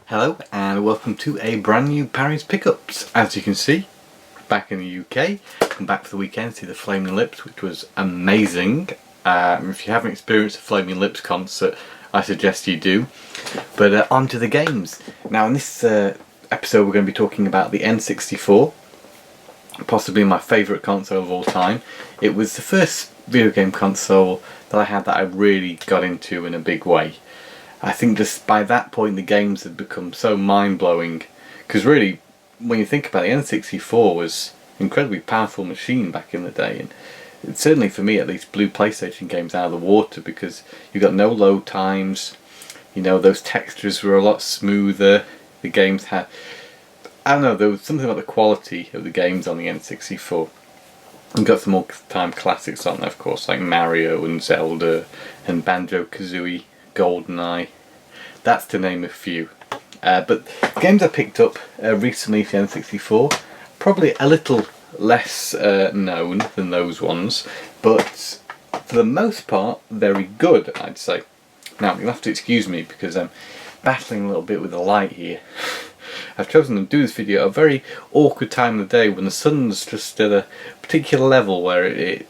Hello and welcome to a brand new Parry's Pickups. As you can see, back in the UK, come back for the weekend to see the Flaming Lips, which was amazing. If you haven't experienced a Flaming Lips concert, I suggest you do. But on to the games. Now in this episode we're going to be talking about the N64, possibly my favourite console of all time. It was the first video game console that I had that I really got into in a big way. I think just by that point the games had become so mind-blowing, because really when you think about it, the N64 was an incredibly powerful machine back in the day, and it certainly for me at least blew PlayStation games out of the water because you got no load times, you know, those textures were a lot smoother, the games had, I don't know, there was something about the quality of the games on the N64. You got some all-time classics on there of course, like Mario and Zelda and Banjo-Kazooie, GoldenEye, that's to name a few. But the games I picked up recently for the N64, probably a little less known than those ones, but for the most part very good, I'd say. Now you'll have to excuse me because I'm battling a little bit with the light here. I've chosen to do this video at a very awkward time of the day when the sun's just at a particular level where it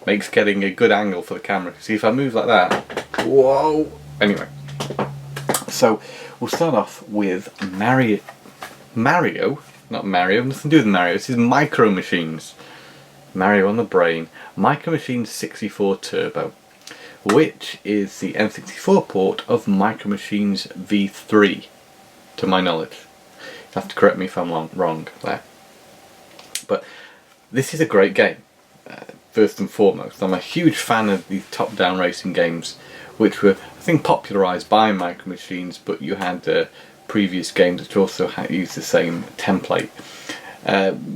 makes getting a good angle for the camera. See, if I move like that, whoa! Anyway, so we'll start off with Mario, not Mario, nothing to do with Mario, this is Micro Machines. Mario on the brain. Micro Machines 64 Turbo, which is the N64 port of Micro Machines V3, to my knowledge. You have to correct me if I'm wrong there. But this is a great game. First and foremost, I'm a huge fan of these top-down racing games, which were, I think, popularised by Micro Machines, but you had previous games which also used the same template.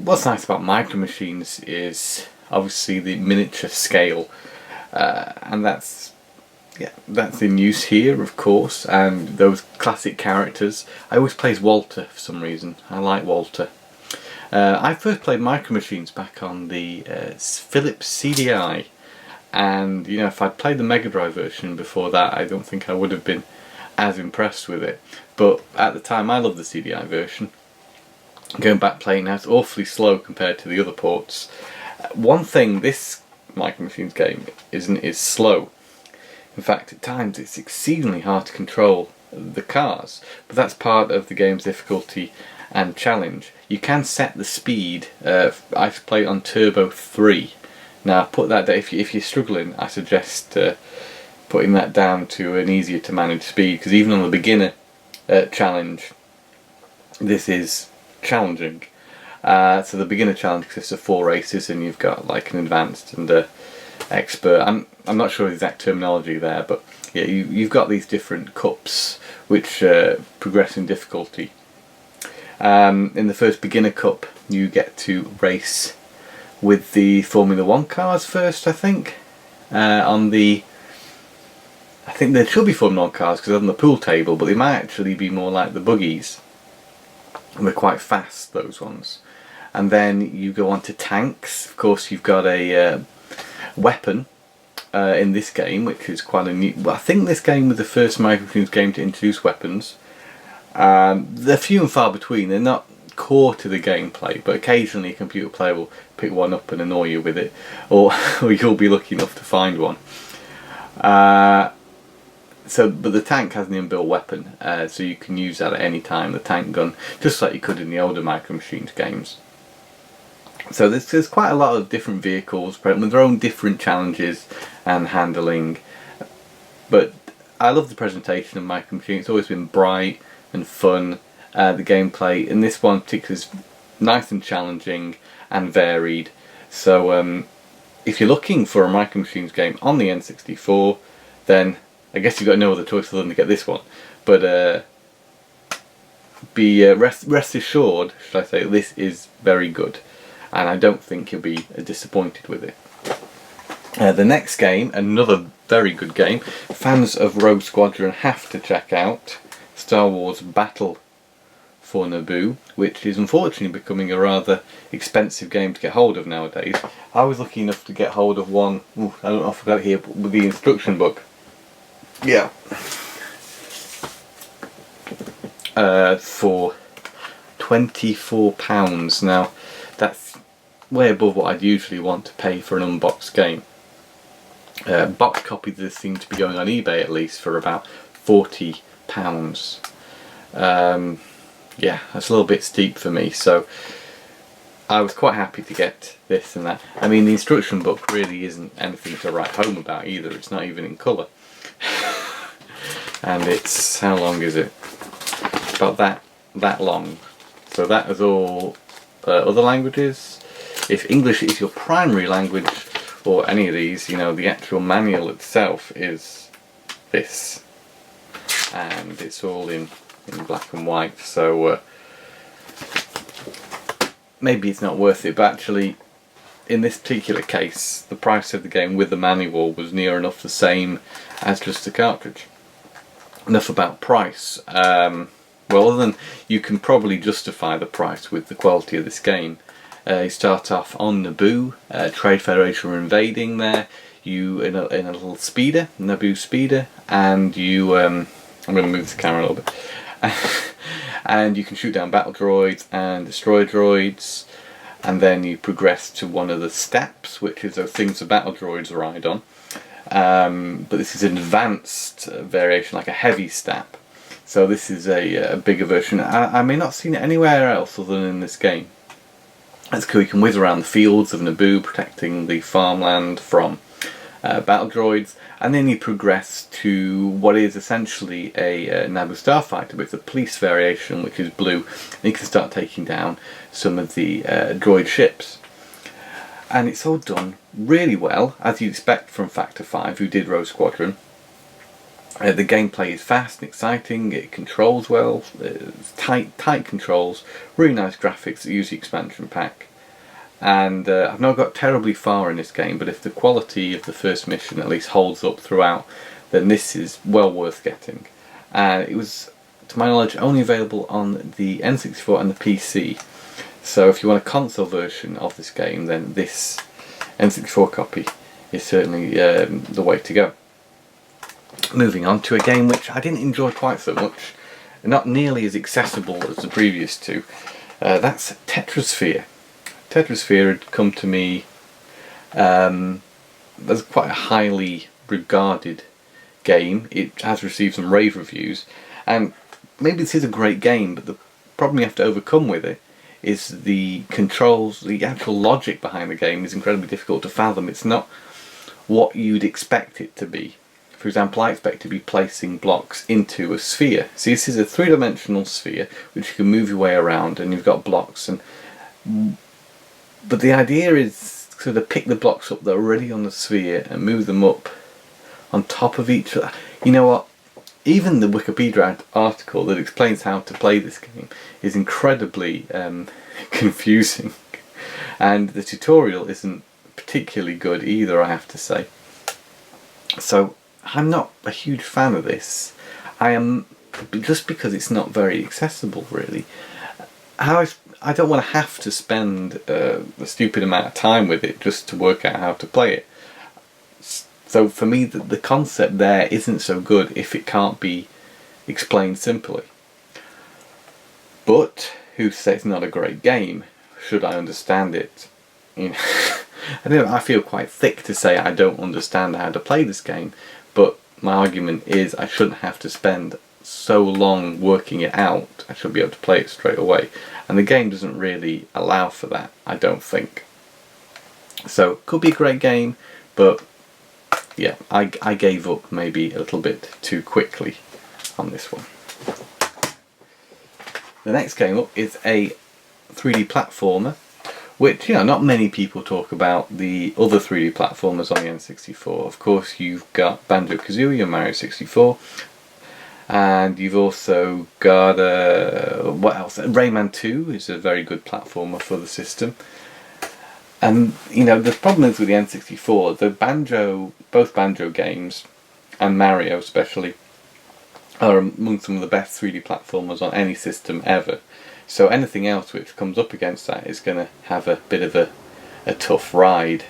What's nice about Micro Machines is obviously the miniature scale, and that's in use here, of course, and those classic characters. I always play as Walter for some reason. I like Walter. I first played Micro Machines back on the Philips CDI, and you know, if I'd played the Mega Drive version before that, I don't think I would have been as impressed with it. But at the time, I loved the CDI version. Going back playing now, it's awfully slow compared to the other ports. One thing this Micro Machines game is slow. In fact, at times it's exceedingly hard to control the cars, but that's part of the game's difficulty and challenge. You can set the speed. I've played on Turbo 3. Now, put that down, if you're struggling, I suggest putting that down to an easier to manage speed, because even on the beginner challenge, this is challenging. So the beginner challenge consists of 4 races, and you've got like an advanced and expert. I'm not sure the exact terminology there, but yeah, you've got these different cups which progress in difficulty. In the first beginner cup, you get to race with the Formula 1 cars first, I think. I think there should be Formula 1 cars because they're on the pool table, but they might actually be more like the buggies. And they're quite fast, those ones. And then you go on to tanks. Of course, you've got a weapon in this game, which is quite a new. I think this game was the first Micro Machines game to introduce weapons. They're few and far between. They're not core to the gameplay, but occasionally a computer player will pick one up and annoy you with it, or you'll be lucky enough to find one. But the tank has an inbuilt weapon, so you can use that at any time, the tank gun, just like you could in the older Micro Machines games. So there's quite a lot of different vehicles with their own different challenges and handling, but I love the presentation of Micro Machines. It's always been bright and fun. The gameplay in this one particularly is nice and challenging and varied. So if you're looking for a Micro Machines game on the N64, then I guess you've got no other choice other than to get this one. But rest assured, should I say, this is very good, and I don't think you'll be disappointed with it. The next game, another very good game, fans of Rogue Squadron have to check out, Star Wars Battle for Naboo, which is unfortunately becoming a rather expensive game to get hold of nowadays. I was lucky enough to get hold of one, I don't know if I've got it here, but with the instruction book. Yeah. for £24. Now that's way above what I'd usually want to pay for an unboxed game. Box copies of this seem to be going on eBay at least for about £40. Yeah, that's a little bit steep for me, so I was quite happy to get this and that. I mean, the instruction book really isn't anything to write home about either. It's not even in colour. And it's, how long is it? About that long. So that is all other languages. If English is your primary language, or any of these, you know, the actual manual itself is this, and it's all in black and white, so maybe it's not worth it, but actually in this particular case the price of the game with the manual was near enough the same as just the cartridge. Enough about price. Well, other than you can probably justify the price with the quality of this game. You start off on Naboo, Trade Federation are invading there, you in a little speeder, Naboo speeder, and you, I'm going to move the camera a little bit, and you can shoot down battle droids and destroy droids, and then you progress to one of the steps, which is those things the battle droids ride on, but this is an advanced variation, like a heavy step, so this is a bigger version. I may not have seen it anywhere else other than in this game. That's cool. You can whiz around the fields of Naboo, protecting the farmland from battle droids, and then you progress to what is essentially a Naboo starfighter, but it's a police variation, which is blue, and you can start taking down some of the droid ships. And it's all done really well, as you'd expect from Factor 5, who did Rogue Squadron. The gameplay is fast and exciting, it controls well, it's tight controls, really nice graphics that use the expansion pack. And I've not got terribly far in this game, but if the quality of the first mission at least holds up throughout, then this is well worth getting. It was, to my knowledge, only available on the N64 and the PC. So if you want a console version of this game, then this N64 copy is certainly the way to go. Moving on to a game which I didn't enjoy quite so much, not nearly as accessible as the previous two. That's Technosphere. Technosphere had come to me as quite a highly regarded game. It has received some rave reviews, and maybe this is a great game, but the problem you have to overcome with it is the controls, the actual logic behind the game is incredibly difficult to fathom. It's not what you'd expect it to be. For example, I expect to be placing blocks into a sphere. See, this is a three-dimensional sphere which you can move your way around, and you've got blocks. But the idea is sort of pick the blocks up that are already on the sphere and move them up on top of each other. You know what? Even the Wikipedia article that explains how to play this game is incredibly confusing, and the tutorial isn't particularly good either, I have to say. So I'm not a huge fan of this. I am, just because it's not very accessible, really. I don't want to have to spend a stupid amount of time with it just to work out how to play it. So for me, the concept there isn't so good if it can't be explained simply. But who says it's not a great game? Should I understand it? You know, I feel quite thick to say I don't understand how to play this game, but my argument is I shouldn't have to spend so long working it out. I should be able to play it straight away, and the game doesn't really allow for that, I don't think. So it could be a great game, but yeah, I gave up maybe a little bit too quickly on this one. The next game up is a 3D platformer, which, you know, not many people talk about the other 3D platformers on the N64. Of course, you've got Banjo-Kazooie and Mario 64, and you've also got what else? Rayman 2 is a very good platformer for the system. And you know, the problem is with the N64, both Banjo games and Mario especially are among some of the best 3D platformers on any system ever. So anything else which comes up against that is going to have a bit of a tough ride.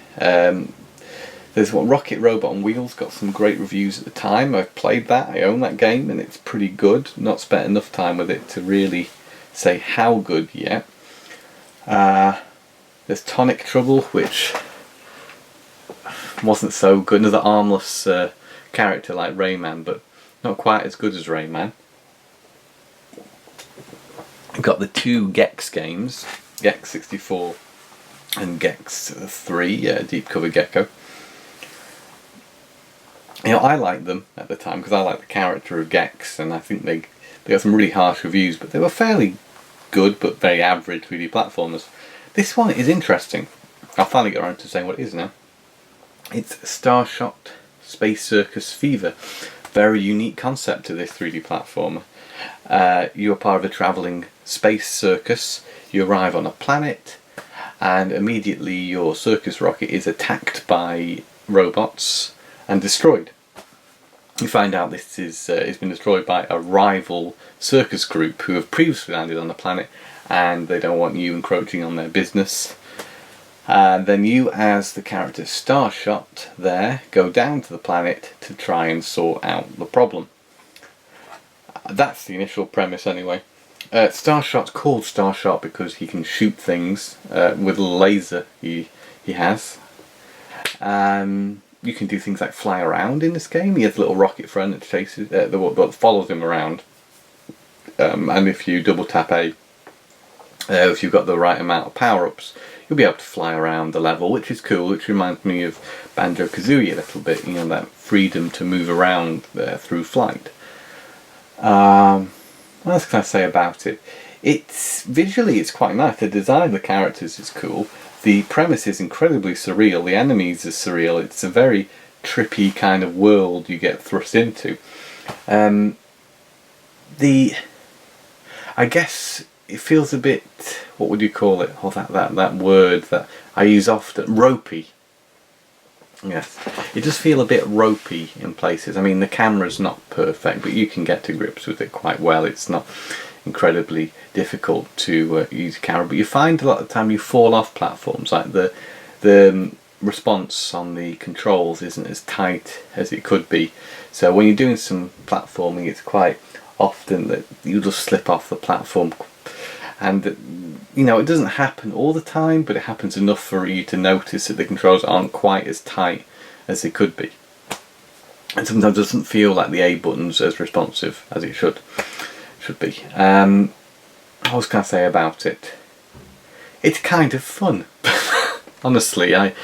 There's one, Rocket Robot on Wheels, got some great reviews at the time. I've played that, I own that game, and it's pretty good. Not spent enough time with it to really say how good yet. There's Tonic Trouble, which wasn't so good. Another armless character like Rayman, but not quite as good as Rayman. We've got the two Gex games, Gex 64 and Gex 3, Deep Cover Gecko. You know, I liked them at the time because I liked the character of Gex, and I think they got some really harsh reviews, but they were fairly good but very average 3D platformers. This one is interesting. I'll finally get around to saying what it is now. It's Starshot Space Circus Fever. Very unique concept to this 3D platformer. You're part of a travelling space circus. You arrive on a planet, and immediately your circus rocket is attacked by robots and destroyed. You find out this is it's been destroyed by a rival circus group who have previously landed on the planet, and they don't want you encroaching on their business. Then you, as the character Starshot there, go down to the planet to try and sort out the problem. That's the initial premise anyway. Starshot's called Starshot because he can shoot things with a laser he has. You can do things like fly around in this game. He has a little rocket friend that chases, that follows him around. And if you double tap A, if you've got the right amount of power-ups, you'll be able to fly around the level, which is cool, which reminds me of Banjo-Kazooie a little bit, you know, that freedom to move around through flight. What else can I say about it? Visually it's quite nice. The design of the characters is cool. The premise is incredibly surreal. The enemies are surreal. It's a very trippy kind of world you get thrust into. I guess it feels a bit, what would you call it? Oh, that word that I use often, ropey. Yes, it does feel a bit ropey in places. I mean, the camera's not perfect, but you can get to grips with it quite well. It's not incredibly difficult to use a camera, but you find a lot of the time you fall off platforms. Like the response on the controls isn't as tight as it could be. So when you're doing some platforming, it's quite often that you just slip off the platform. And you know, it doesn't happen all the time, but it happens enough for you to notice that the controls aren't quite as tight as they could be. And sometimes it doesn't feel like the A button's as responsive as it should be. What else can I say about it? It's kind of fun. Honestly, I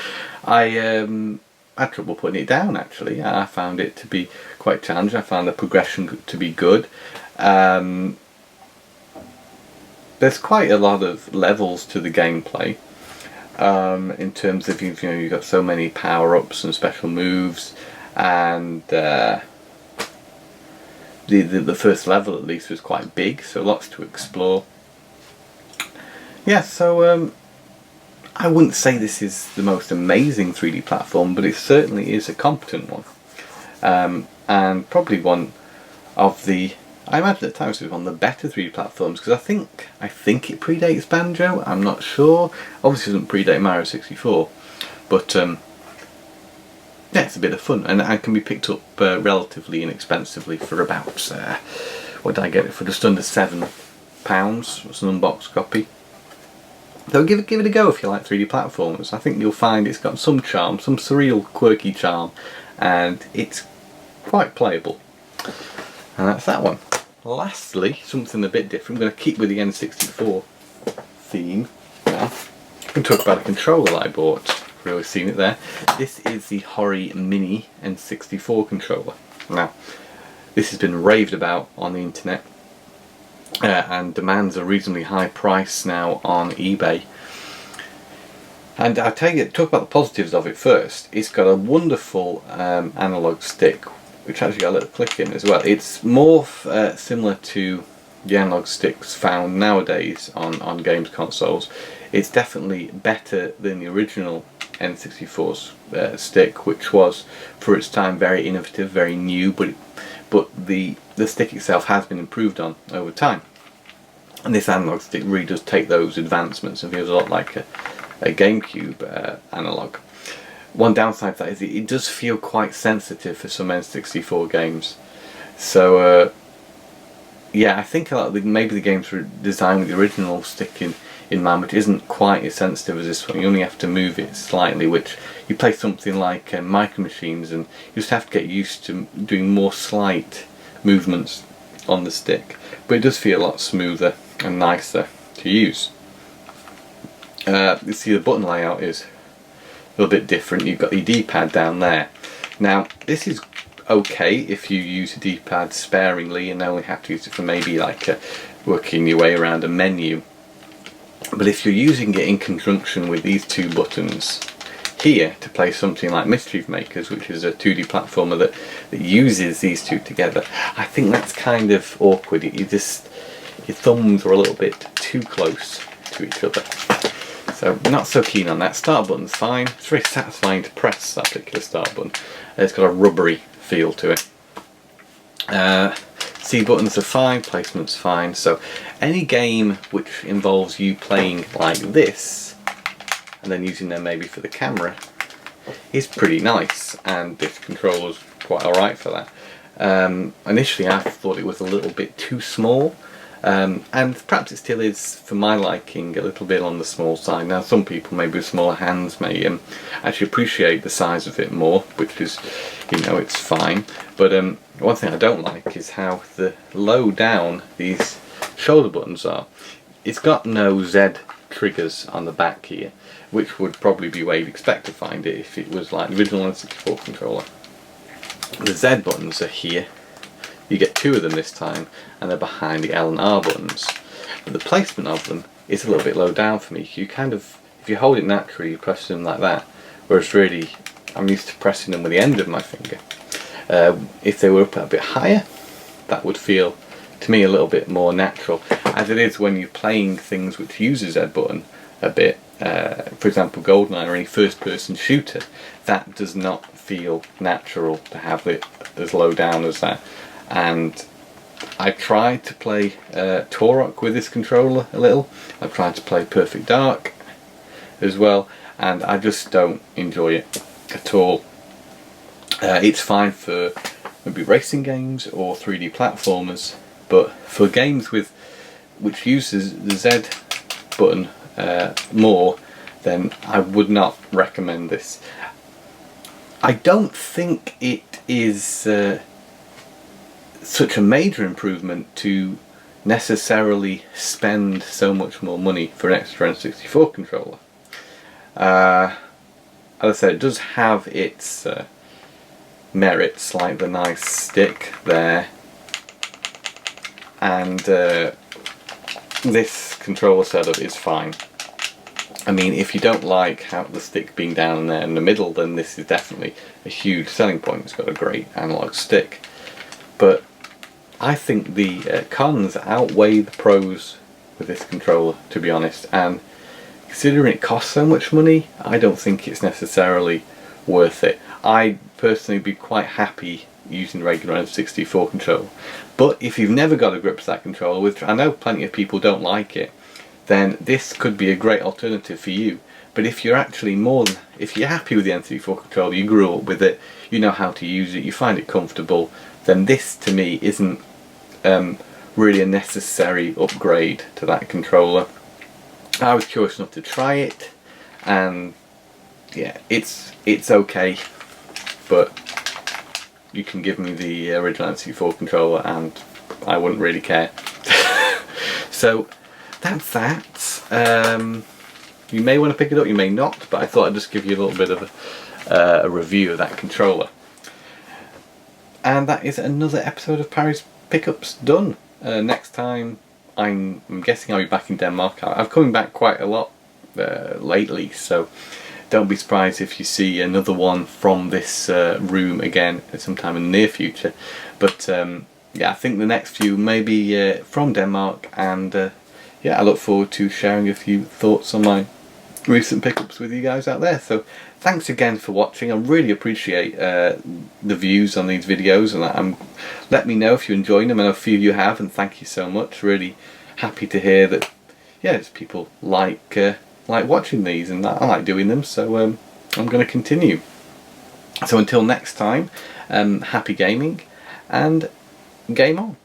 had trouble putting it down actually. I found it to be quite challenging. I found the progression to be good. There's quite a lot of levels to the gameplay, in terms of you've got so many power-ups and special moves, and the first level at least was quite big, so lots to explore. Yeah, so I wouldn't say this is the most amazing 3D platform, but it certainly is a competent one, and probably one of the, I imagine at times it's one of the better 3D platforms, because I think it predates Banjo. I'm not sure. Obviously it doesn't predate Mario 64, but yeah, it's a bit of fun, and it can be picked up relatively inexpensively for about what did I get it for? Just under £7. It's an unboxed copy. So give it a go if you like 3D platformers. I think you'll find it's got some charm, some surreal, quirky charm, and it's quite playable. And that's that one. Lastly, something a bit different. I'm going to keep with the N64 theme now. I'm going to talk about a controller that I bought. You've really seen it there. This is the Hori Mini N64 controller. Now, this has been raved about on the internet, and demands a reasonably high price now on eBay. And I'll tell you, talk about the positives of it first. It's got a wonderful analog stick, which actually got a little click in as well. It's more similar to the analog sticks found nowadays on games consoles. It's definitely better than the original N64's stick, which was for its time very innovative, very new, but the stick itself has been improved on over time. And this analog stick really does take those advancements and feels a lot like a GameCube analog. one downside to that is it does feel quite sensitive for some N64 games. So yeah, I think maybe the games were designed with the original stick in mind, which isn't quite as sensitive as this one. You only have to move it slightly, which you play something like Micro Machines and you just have to get used to doing more slight movements on the stick. But it does feel a lot smoother and nicer to use. You see the button layout is a little bit different. You've got the D-pad down there. Now this is okay if you use a D-pad sparingly and only have to use it for maybe like working your way around a menu. But if you're using it in conjunction with these two buttons here to play something like Mischief Makers, which is a 2D platformer that uses these two together, I think that's kind of awkward. Your thumbs are a little bit too close to each other. So not so keen on that. Start button's fine. It's very satisfying to press that particular start button. It's got a rubbery feel to it. C buttons are fine, placement's fine. So any game which involves you playing like this and then using them maybe for the camera is pretty nice, and this controller's quite alright for that. Initially I thought it was a little bit too small. And perhaps it still is, for my liking, a little bit on the small side. Now some people maybe with smaller hands may actually appreciate the size of it more, which is, you know, it's fine. But one thing I don't like is how low down these shoulder buttons are. It's got no Z triggers on the back here, which would probably be where you'd expect to find it if it was like the original N64 controller. The Z buttons are here. You get two of them this time, and they're behind the L and R buttons. But the placement of them is a little bit low down for me. You kind of, if you hold it naturally, you press them like that. Whereas really, I'm used to pressing them with the end of my finger. If they were up a bit higher, that would feel, to me, a little bit more natural. As it is when you're playing things which use a Z button a bit. For example, GoldenEye or any first-person shooter, that does not feel natural to have it as low down as that. And I tried to play Turok with this controller a little. I've tried to play Perfect Dark as well, and I just don't enjoy it at all. It's fine for maybe racing games or 3D platformers, but for games which uses the Z button more, then I would not recommend this. I don't think it is such a major improvement to necessarily spend so much more money for an extra N64 controller. As I said, it does have its merits, like the nice stick there, and this controller setup is fine. I mean, if you don't like how the stick being down there in the middle, then this is definitely a huge selling point. It's got a great analog stick. But I think the cons outweigh the pros with this controller, to be honest, and considering it costs so much money, I don't think it's necessarily worth it. I'd personally be quite happy using the regular N64 controller. But if you've never got a grip to that controller, which I know plenty of people don't like it, then this could be a great alternative for you. But if you're actually if you're happy with the N64 controller, you grew up with it, you know how to use it, you find it comfortable, then this to me isn't really a necessary upgrade to that controller. I was curious enough to try it, and yeah, it's okay, but you can give me the original N64 controller and I wouldn't really care. So that's that. You may want to pick it up, you may not, but I thought I'd just give you a little bit of a review of that controller. And that is another episode of Parry's Pickups done. Next time, I'm guessing I'll be back in Denmark. I'm coming back quite a lot lately, so don't be surprised if you see another one from this room again sometime in the near future. But yeah, I think the next few may be from Denmark, and yeah, I look forward to sharing a few thoughts on my recent pickups with you guys out there. So thanks again for watching. I really appreciate the views on these videos, and let me know if you're enjoying them. I know a few of you have, and thank you so much. Really happy to hear that. Yeah, it's people like watching these, and I like doing them. So I'm going to continue. So until next time, happy gaming and game on.